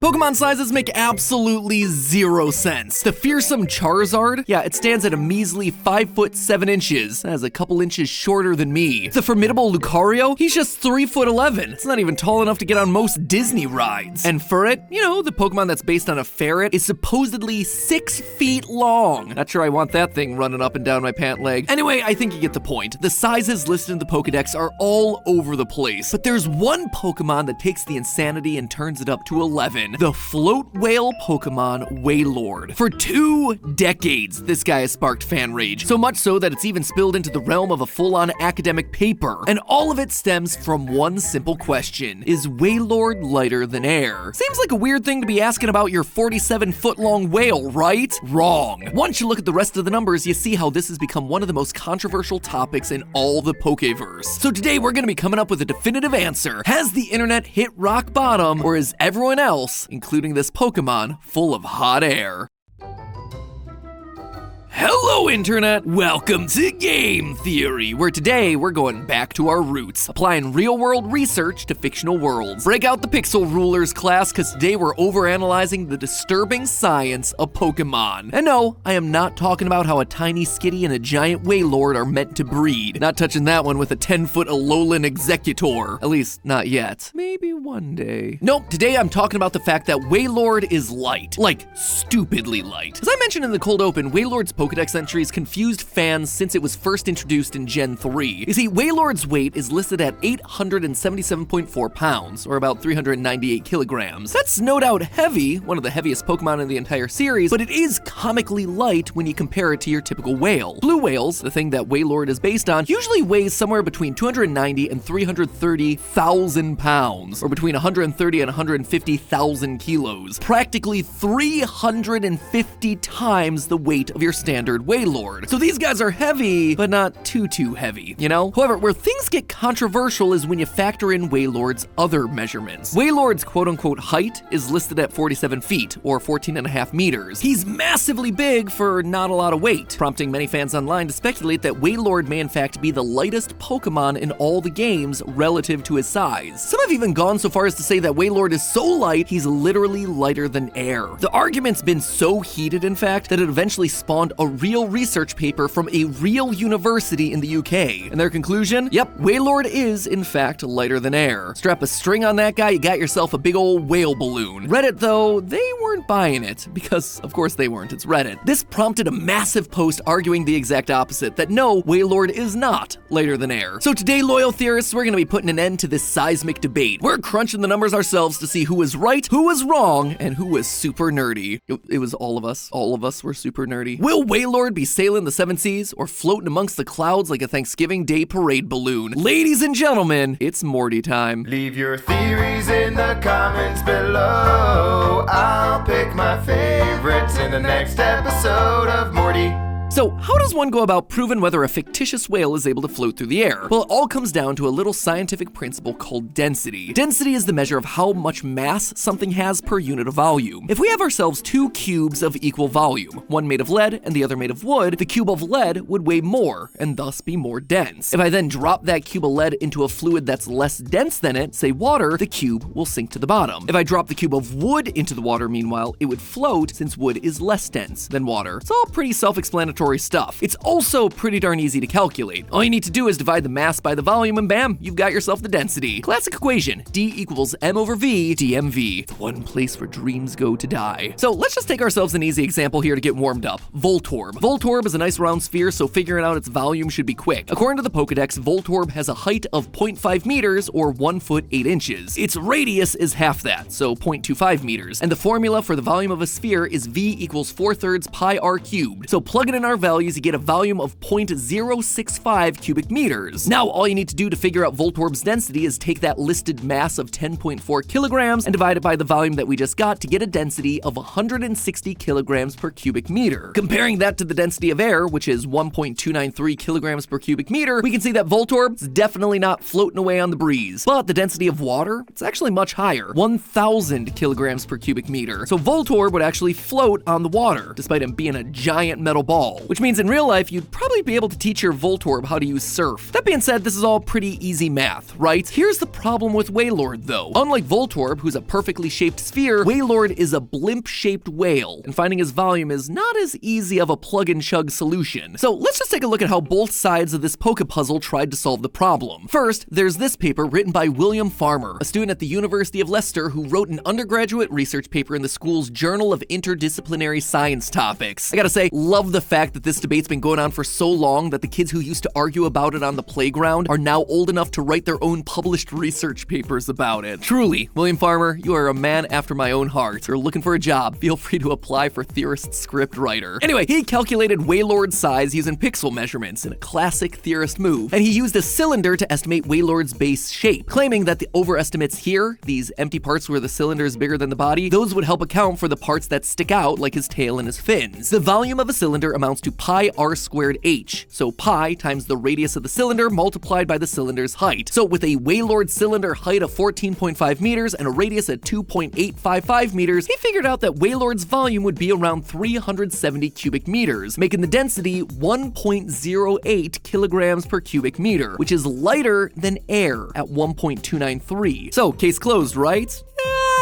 Pokemon sizes make absolutely zero sense. The fearsome Charizard, yeah, it stands at a measly 5 foot 7 inches, as a couple inches shorter than me. The formidable Lucario, he's just 3 foot 11. It's not even tall enough to get on most Disney rides. And Furret, you know, the Pokemon that's based on a ferret, is supposedly 6 feet long. Not sure I want that thing running up and down my pant leg. Anyway, I think you get the point. The sizes listed in the Pokedex are all over the place, but there's one Pokemon that takes the insanity and turns it up to 11. The float whale Pokemon Wailord. For 2 decades, this guy has sparked fan rage, so much so that it's even spilled into the realm of a full-on academic paper. And all of it stems from one simple question: is Wailord lighter than air? Seems like a weird thing to be asking about your 47-foot-long whale, right? Wrong. Once you look at the rest of the numbers, you see how this has become one of the most controversial topics in all the Pokeverse. So today we're gonna be coming up with a definitive answer. Has the internet hit rock bottom, or is everyone else, including this Pokemon, full of hot air? Hello, Internet! Welcome to Game Theory, where today we're going back to our roots, applying real-world research to fictional worlds. Break out the Pixel Rulers, class, because today we're overanalyzing the disturbing science of Pokemon. And no, I am not talking about how a tiny Skitty and a giant Wailord are meant to breed. Not touching that one with a 10-foot Alolan Executor. At least, not yet. Maybe one day. Nope, today I'm talking about the fact that Wailord is light. Like, stupidly light. As I mentioned in the cold open, Wailord's Pokedex entries confused fans since it was first introduced in Gen 3. You see, Wailord's weight is listed at 877.4 pounds, or about 398 kilograms. That's no doubt heavy, one of the heaviest Pokemon in the entire series, but it is comically light when you compare it to your typical whale. Blue whales, the thing that Wailord is based on, usually weighs somewhere between 290 and 330,000 pounds, or between 130 and 150,000 kilos. Practically 350 times the weight of your standard Wailord. So these guys are heavy, but not too heavy, you know? However, where things get controversial is when you factor in Wailord's other measurements. Wailord's quote-unquote height is listed at 47 feet, or 14.5 meters. He's massively big for not a lot of weight, prompting many fans online to speculate that Wailord may in fact be the lightest Pokemon in all the games relative to his size. Some have even gone so far as to say that Wailord is so light, he's literally lighter than air. The argument's been so heated, in fact, that it eventually spawned a real research paper from a real university in the UK. And their conclusion? Yep, Wailord is, in fact, lighter than air. Strap a string on that guy, you got yourself a big old whale balloon. Reddit, though, they weren't buying it, because of course they weren't, it's Reddit. This prompted a massive post arguing the exact opposite, that no, Wailord is not lighter than air. So today, loyal theorists, we're gonna be putting an end to this seismic debate. We're crunching the numbers ourselves to see who was right, who was wrong, and who was super nerdy. It was all of us. All of us were super nerdy. Will Wailord be sailing the 7 seas or floating amongst the clouds like a Thanksgiving Day parade balloon? Ladies and gentlemen, it's Morty time. Leave your theories in the comments below. I'll pick my favorites in the next episode of Morty. So, how does one go about proving whether a fictitious whale is able to float through the air? Well, it all comes down to a little scientific principle called density. Density is the measure of how much mass something has per unit of volume. If we have ourselves 2 cubes of equal volume, one made of lead and the other made of wood, the cube of lead would weigh more and thus be more dense. If I then drop that cube of lead into a fluid that's less dense than it, say water, the cube will sink to the bottom. If I drop the cube of wood into the water, meanwhile, it would float since wood is less dense than water. It's all pretty self-explanatory stuff. It's also pretty darn easy to calculate. All you need to do is divide the mass by the volume and bam, you've got yourself the density. Classic equation, D equals M over V, DMV, the one place where dreams go to die. So let's just take ourselves an easy example here to get warmed up. Voltorb. Voltorb is a nice round sphere, so figuring out its volume should be quick. According to the Pokedex, Voltorb has a height of 0.5 meters or 1 foot 8 inches. Its radius is half that, so 0.25 meters. And the formula for the volume of a sphere is V equals 4/3 pi r cubed. So plug it in our values, you get a volume of 0.065 cubic meters. Now, all you need to do to figure out Voltorb's density is take that listed mass of 10.4 kilograms and divide it by the volume that we just got to get a density of 160 kilograms per cubic meter. Comparing that to the density of air, which is 1.293 kilograms per cubic meter, we can see that Voltorb is definitely not floating away on the breeze. But the density of water, it's actually much higher, 1,000 kilograms per cubic meter. So Voltorb would actually float on the water, despite him being a giant metal ball. now. Which means in real life, you'd probably be able to teach your Voltorb how to use Surf. That being said, this is all pretty easy math, right? Here's the problem with Wailord though. Unlike Voltorb, who's a perfectly shaped sphere, Wailord is a blimp-shaped whale, and finding his volume is not as easy of a plug-and-chug solution. So let's just take a look at how both sides of this Pokepuzzle tried to solve the problem. First, there's this paper written by William Farmer, a student at the University of Leicester who wrote an undergraduate research paper in the school's Journal of Interdisciplinary Science Topics. I gotta say, love the fact that this debate's been going on for so long that the kids who used to argue about it on the playground are now old enough to write their own published research papers about it. Truly, William Farmer, you are a man after my own heart. If you're looking for a job, feel free to apply for Theorist script writer. Anyway, he calculated Wailord's size using pixel measurements in a classic Theorist move, and he used a cylinder to estimate Wailord's base shape, claiming that the overestimates here, these empty parts where the cylinder is bigger than the body, those would help account for the parts that stick out like his tail and his fins. The volume of a cylinder amounts to pi r squared h, so pi times the radius of the cylinder multiplied by the cylinder's height. So with a Wailord cylinder height of 14.5 meters and a radius at 2.855 meters, he figured out that Wailord's volume would be around 370 cubic meters, making the density 1.08 kilograms per cubic meter, which is lighter than air at 1.293. So case closed, right?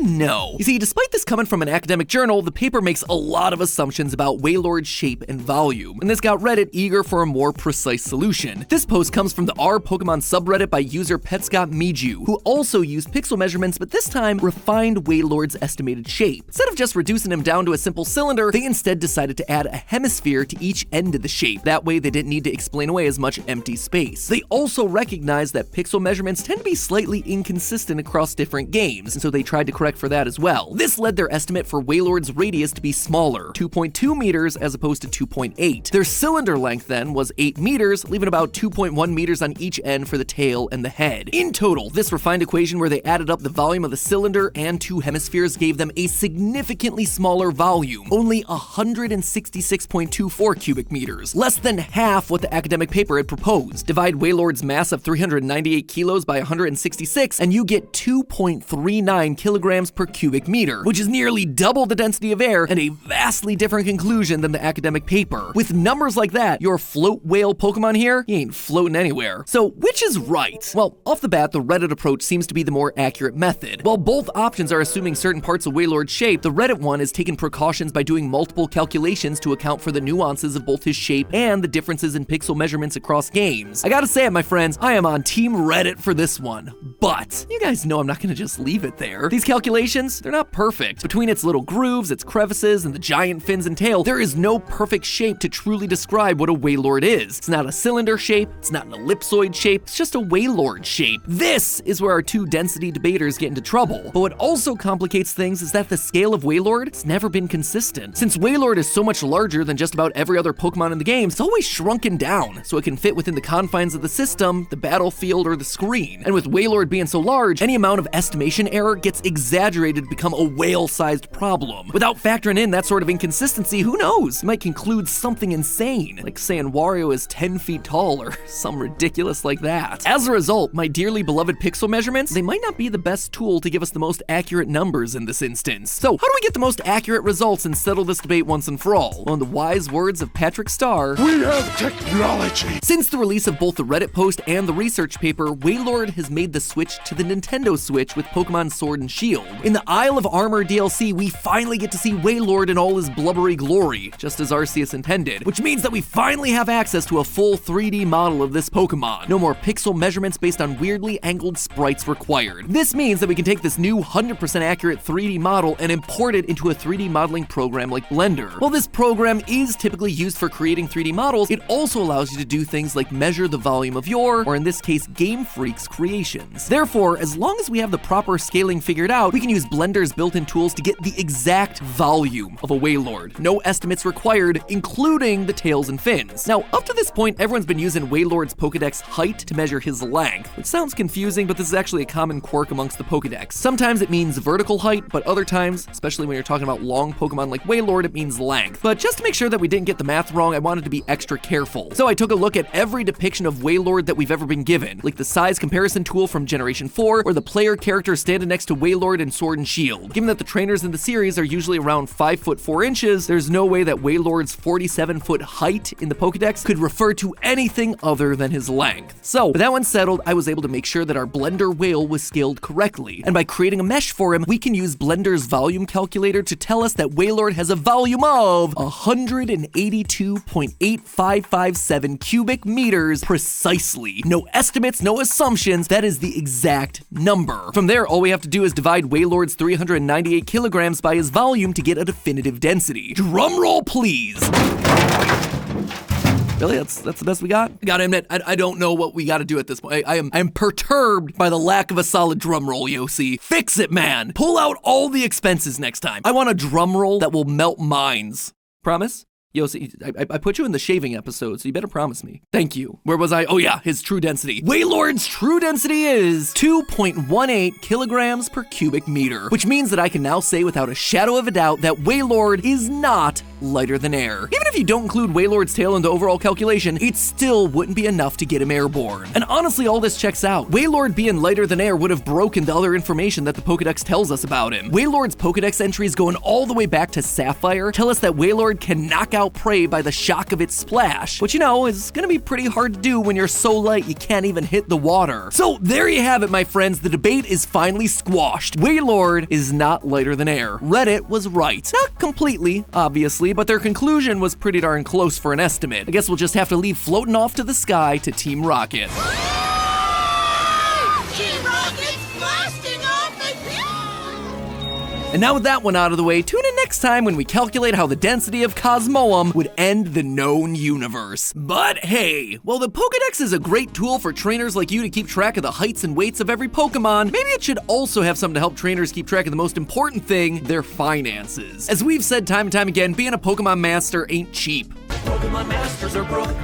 No. You see, despite this coming from an academic journal, the paper makes a lot of assumptions about Wailord's shape and volume, and this got Reddit eager for a more precise solution. This post comes from the R-Pokemon subreddit by user PetscottMiju, who also used pixel measurements, but this time refined Wailord's estimated shape. Instead of just reducing him down to a simple cylinder, they instead decided to add a hemisphere to each end of the shape. That way, they didn't need to explain away as much empty space. They also recognized that pixel measurements tend to be slightly inconsistent across different games, and so they tried to correct for that as well. This led their estimate for Wailord's radius to be smaller, 2.2 meters as opposed to 2.8. Their cylinder length then was 8 meters, leaving about 2.1 meters on each end for the tail and the head. In total, this refined equation where they added up the volume of the cylinder and two hemispheres gave them a significantly smaller volume, only 166.24 cubic meters, less than half what the academic paper had proposed. Divide Wailord's mass of 398 kilos by 166 and you get 2.39 kilograms per cubic meter, which is nearly double the density of air and a vastly different conclusion than the academic paper. With numbers like that, your float whale Pokemon here, he ain't floating anywhere. So which is right? Well, off the bat, the Reddit approach seems to be the more accurate method. While both options are assuming certain parts of Wailord's shape, the Reddit one is taking precautions by doing multiple calculations to account for the nuances of both his shape and the differences in pixel measurements across games. I gotta say it, my friends, I am on Team Reddit for this one, but you guys know I'm not gonna just leave it there. These calculations, they're not perfect. Between its little grooves, its crevices, and the giant fins and tail, there is no perfect shape to truly describe what a Wailord is. It's not a cylinder shape, it's not an ellipsoid shape, it's just a Wailord shape. This is where our two density debaters get into trouble. But what also complicates things is that the scale of Wailord has never been consistent. Since Wailord is so much larger than just about every other Pokemon in the game, it's always shrunken down so it can fit within the confines of the system, the battlefield, or the screen. And with Wailord being so large, any amount of estimation error gets exaggerated to become a whale-sized problem. Without factoring in that sort of inconsistency, who knows? You might conclude something insane, like saying Wario is 10 feet tall or some ridiculous like that. As a result, my dearly beloved pixel measurements, they might not be the best tool to give us the most accurate numbers in this instance. So how do we get the most accurate results and settle this debate once and for all? Well, in the wise words of Patrick Starr, we have technology. Since the release of both the Reddit post and the research paper, Wailord has made the switch to the Nintendo Switch with Pokemon Sword and Shield. In the Isle of Armor DLC, we finally get to see Wailord in all his blubbery glory, just as Arceus intended, which means that we finally have access to a full 3D model of this Pokemon. No more pixel measurements based on weirdly angled sprites required. This means that we can take this new 100% accurate 3D model and import it into a 3D modeling program like Blender. While this program is typically used for creating 3D models, it also allows you to do things like measure the volume of your, or in this case, Game Freak's creations. Therefore, as long as we have the proper scaling figured out, we can use Blender's built-in tools to get the exact volume of a Wailord. No estimates required, including the tails and fins. Now, up to this point, everyone's been using Wailord's Pokedex height to measure his length, which sounds confusing, but this is actually a common quirk amongst the Pokedex. Sometimes it means vertical height, but other times, especially when you're talking about long Pokemon like Wailord, it means length. But just to make sure that we didn't get the math wrong, I wanted to be extra careful. So I took a look at every depiction of Wailord that we've ever been given, like the size comparison tool from Generation 4, or the player character standing next to Wailord Wailord and Sword and Shield. Given that the trainers in the series are usually around 5 foot 4 inches, there's no way that Wailord's 47-foot height in the Pokedex could refer to anything other than his length. So, with that one settled, I was able to make sure that our Blender whale was scaled correctly. And by creating a mesh for him, we can use Blender's volume calculator to tell us that Wailord has a volume of 182.8557 cubic meters precisely. No estimates, no assumptions, that is the exact number. From there, all we have to do is divide Wailord's 398 kilograms by his volume to get a definitive density. Drumroll, please. Really? That's the best we got? Gotta admit, I don't know what we gotta do at this point. I am perturbed by the lack of a solid drum roll, Yossi. Fix it, man. Pull out all the expenses next time. I want a drum roll that will melt minds. Promise? Yossi, I put you in the shaving episode, so you better promise me. Thank you. Where was I? Oh yeah, his true density. Wailord's true density is 2.18 kilograms per cubic meter, which means that I can now say without a shadow of a doubt that Wailord is not lighter than air. Even if you don't include Wailord's tail in the overall calculation, it still wouldn't be enough to get him airborne. And honestly, all this checks out. Wailord being lighter than air would have broken the other information that the Pokedex tells us about him. Wailord's Pokedex entries going all the way back to Sapphire tell us that Wailord can knock out prey by the shock of its splash, which is gonna be pretty hard to do when you're so light you can't even hit the water. So there you have it, my friends. The debate is finally squashed. Wailord is not lighter than air. Reddit was right. Not completely, obviously, but their conclusion was pretty darn close for an estimate. I guess we'll just have to leave floating off to the sky to Team Rocket. Team Rocket's blasting off the And now with that one out of the way, tune in next time when we calculate how the density of Cosmoem would end the known universe. But hey, while the Pokedex is a great tool for trainers like you to keep track of the heights and weights of every Pokemon, maybe it should also have something to help trainers keep track of the most important thing, their finances. As we've said time and time again, being a Pokemon master ain't cheap. Pokemon masters are broke.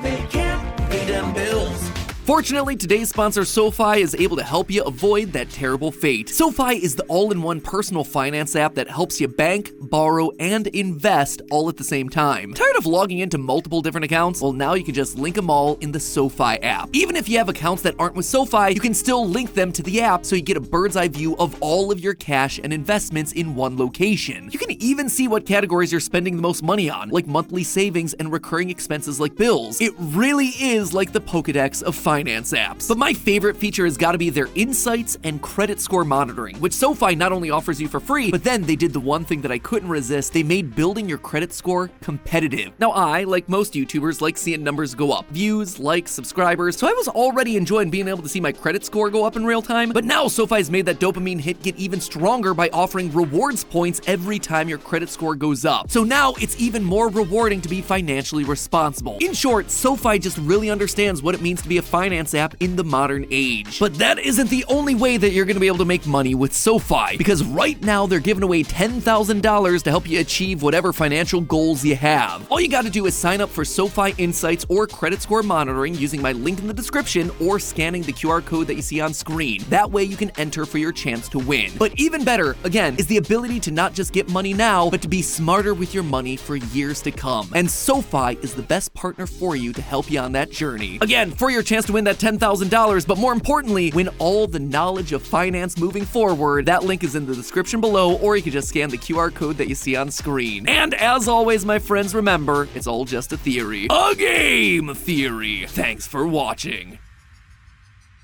They can't pay them bills. Fortunately, today's sponsor, SoFi, is able to help you avoid that terrible fate. SoFi is the all-in-one personal finance app that helps you bank, borrow, and invest all at the same time. Tired of logging into multiple different accounts? Well, now you can just link them all in the SoFi app. Even if you have accounts that aren't with SoFi, you can still link them to the app so you get a bird's eye view of all of your cash and investments in one location. You can even see what categories you're spending the most money on, like monthly savings and recurring expenses like bills. It really is like the Pokedex of finance apps. But my favorite feature has got to be their insights and credit score monitoring, which SoFi not only offers you for free, but then they did the one thing that I couldn't resist. They made building your credit score competitive. Now I, like most YouTubers, like seeing numbers go up. Views, likes, subscribers, so I was already enjoying being able to see my credit score go up in real time, but now SoFi's made that dopamine hit get even stronger by offering rewards points every time your credit score goes up. So now it's even more rewarding to be financially responsible. In short, SoFi just really understands what it means to be a finance app in the modern age. But that isn't the only way that you're going to be able to make money with SoFi, because right now they're giving away $10,000 to help you achieve whatever financial goals you have. All you got to do is sign up for SoFi Insights or credit score monitoring using my link in the description or scanning the QR code that you see on screen. That way you can enter for your chance to win. But even better, again, is the ability to not just get money now, but to be smarter with your money for years to come. And SoFi is the best partner for you to help you on that journey. Again, for your chance to win that $10,000, but more importantly, win all the knowledge of finance moving forward, that link is in the description below, or you can just scan the QR code that you see on screen. And as always, my friends, remember, it's all just a theory. A game theory. Thanks for watching.